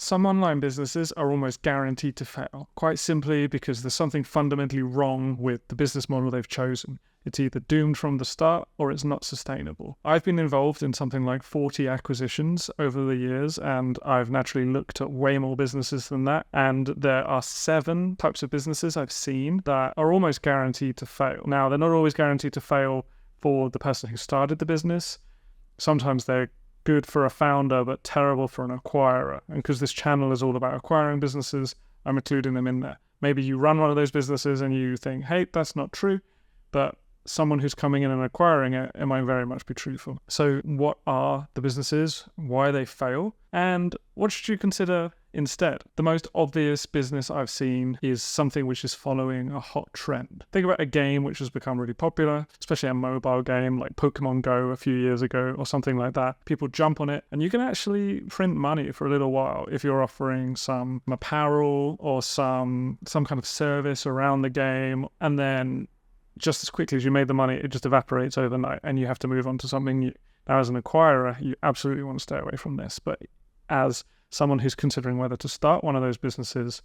Some online businesses are almost guaranteed to fail, quite simply because there's something fundamentally wrong with the business model they've chosen. It's either doomed from the start or it's not sustainable. I've been involved in something like 40 acquisitions over the years, and I've naturally looked at way more businesses than that. And there are 7 types of businesses I've seen that are almost guaranteed to fail. Now, they're not always guaranteed to fail for the person who started the business. Sometimes they're good for a founder, but terrible for an acquirer. And because this channel is all about acquiring businesses, I'm including them in there. Maybe you run one of those businesses and you think, hey, that's not true, but someone who's coming in and acquiring it might very much be truthful. So what are the businesses, why they fail, and what should you consider instead? The most obvious business I've seen is something which is following a hot trend. Think about a game which has become really popular, especially a mobile game like Pokemon Go a few years ago or something like that. People jump on it and you can actually print money for a little while if you're offering some apparel or some kind of service around the game, and then just as quickly as you made the money, it just evaporates overnight and you have to move on to something new. Now, as an acquirer, you absolutely want to stay away from this. But as someone who's considering whether to start one of those businesses,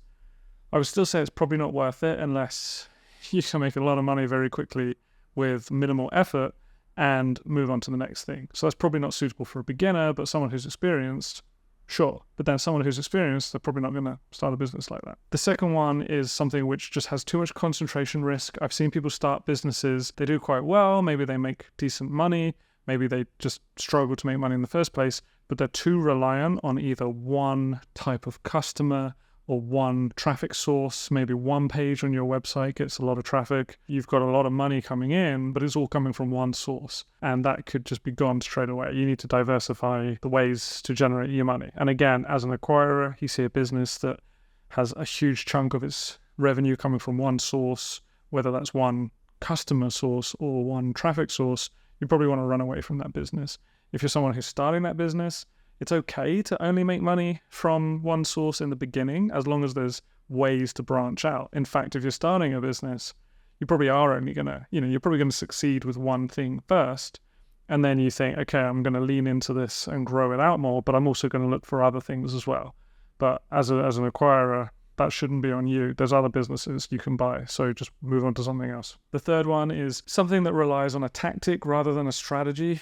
I would still say it's probably not worth it unless you can make a lot of money very quickly with minimal effort and move on to the next thing. So that's probably not suitable for a beginner, but someone who's experienced, sure. But then someone who's experienced, they're probably not going to start a business like that. The second one is something which just has too much concentration risk. I've seen people start businesses, they do quite well, maybe they make decent money, maybe they just struggle to make money in the first place, but they're too reliant on either one type of customer or one traffic source. Maybe one page on your website gets a lot of traffic. You've got a lot of money coming in, but it's all coming from one source. And that could just be gone straight away. You need to diversify the ways to generate your money. And again, as an acquirer, you see a business that has a huge chunk of its revenue coming from one source, whether that's one customer source or one traffic source, you probably want to run away from that business. If you're someone who's starting that business, it's okay to only make money from one source in the beginning, as long as there's ways to branch out. In fact, if you're starting a business, you probably are only you're probably going to succeed with one thing first. And then you think, okay, I'm going to lean into this and grow it out more, but I'm also going to look for other things as well. But as an acquirer, that shouldn't be on you. There's other businesses you can buy, so just move on to something else. The third one is something that relies on a tactic rather than a strategy.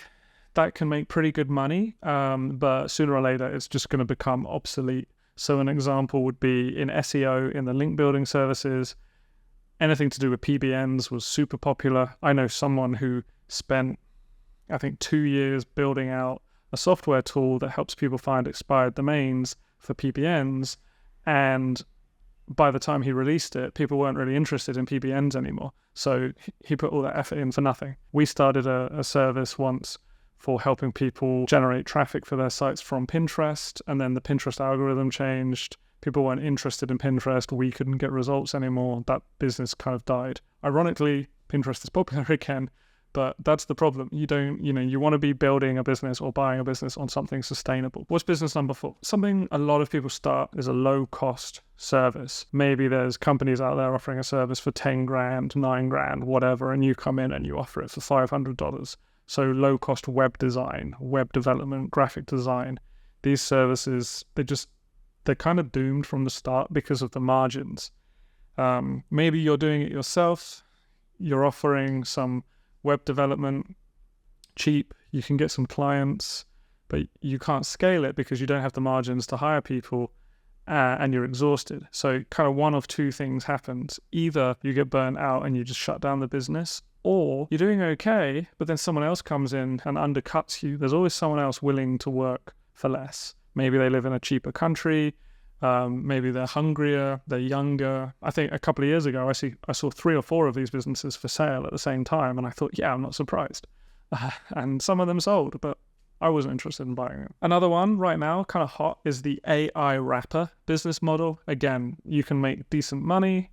That can make pretty good money, but sooner or later it's just going to become obsolete. So an example would be in SEO, in the link building services. Anything to do with PBNs was super popular. I know someone who spent, I think, 2 years building out a software tool that helps people find expired domains for PBNs, and by the time he released it, people weren't really interested in PBNs anymore. So he put all that effort in for nothing. We started a service once for helping people generate traffic for their sites from Pinterest, and then the Pinterest algorithm changed. People weren't interested in Pinterest. We couldn't get results anymore. That business kind of died. Ironically, Pinterest is popular again, but that's the problem. You want to be building a business or buying a business on something sustainable. What's business number 4? Something a lot of people start is a low-cost service. Maybe there's companies out there offering a service for 10 grand, 9 grand, whatever, and you come in and you offer it for $500. So low-cost web design, web development, graphic design. These services, they're kind of doomed from the start because of the margins. Maybe you're doing it yourself. You're offering some web development cheap. You can get some clients, but you can't scale it because you don't have the margins to hire people, and you're exhausted. So kind of one of two things happens. Either you get burnt out and you just shut down the business, or you're doing okay, but then someone else comes in and undercuts you. There's always someone else willing to work for less. Maybe they live in a cheaper country. Maybe they're hungrier, they're younger. I think a couple of years ago, I saw 3 or 4 of these businesses for sale at the same time, and I thought, yeah, I'm not surprised. And some of them sold, but I wasn't interested in buying them. Another one right now, kind of hot, is the AI wrapper business model. Again, you can make decent money,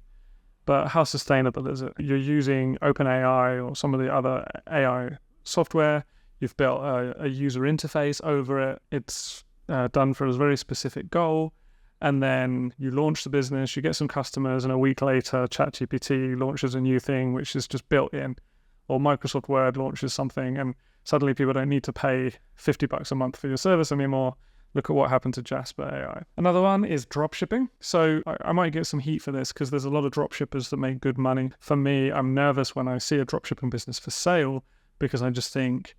but how sustainable is it? You're using OpenAI or some of the other AI software. You've built a user interface over it. It's done for a very specific goal. And then you launch the business, you get some customers, and a week later, ChatGPT launches a new thing which is just built in. Or Microsoft Word launches something, and suddenly people don't need to pay $50 a month for your service anymore. Look at what happened to Jasper AI. Another one is dropshipping. So I might get some heat for this because there's a lot of dropshippers that make good money. For me, I'm nervous when I see a dropshipping business for sale because I just think,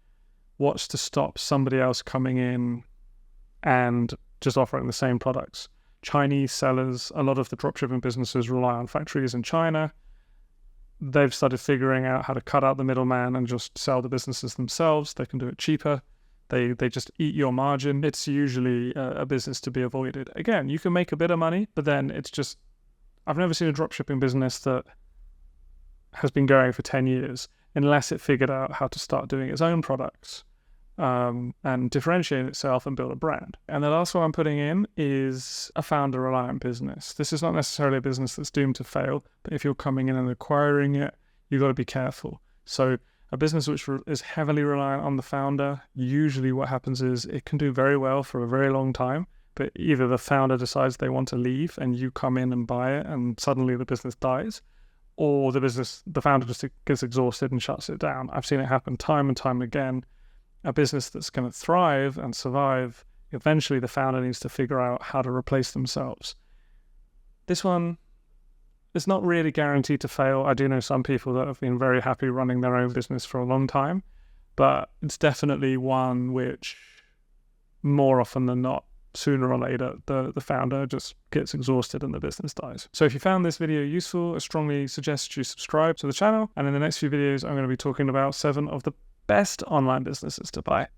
what's to stop somebody else coming in and just offering the same products? Chinese sellers, a lot of the dropshipping businesses rely on factories in China. They've started figuring out how to cut out the middleman and just sell the businesses themselves. They can do it cheaper. They just eat your margin. It's usually a business to be avoided. Again, you can make a bit of money, but then it's just, I've never seen a dropshipping business that has been going for 10 years unless it figured out how to start doing its own products and differentiate itself and build a brand. And the last one I'm putting in is a founder reliant business. This is not necessarily a business that's doomed to fail, but if you're coming in and acquiring it, you've got to be careful. So a business which is heavily reliant on the founder, usually what happens is it can do very well for a very long time, but either the founder decides they want to leave and you come in and buy it and suddenly the business dies, or the founder just gets exhausted and shuts it down. I've seen it happen time and time again. A business that's going to thrive and survive, eventually the founder needs to figure out how to replace themselves. This one, it's not really guaranteed to fail. I do know some people that have been very happy running their own business for a long time, but it's definitely one which more often than not, sooner or later, the founder just gets exhausted and the business dies. So if you found this video useful, I strongly suggest you subscribe to the channel. And in the next few videos, I'm going to be talking about 7 of the best online businesses to buy.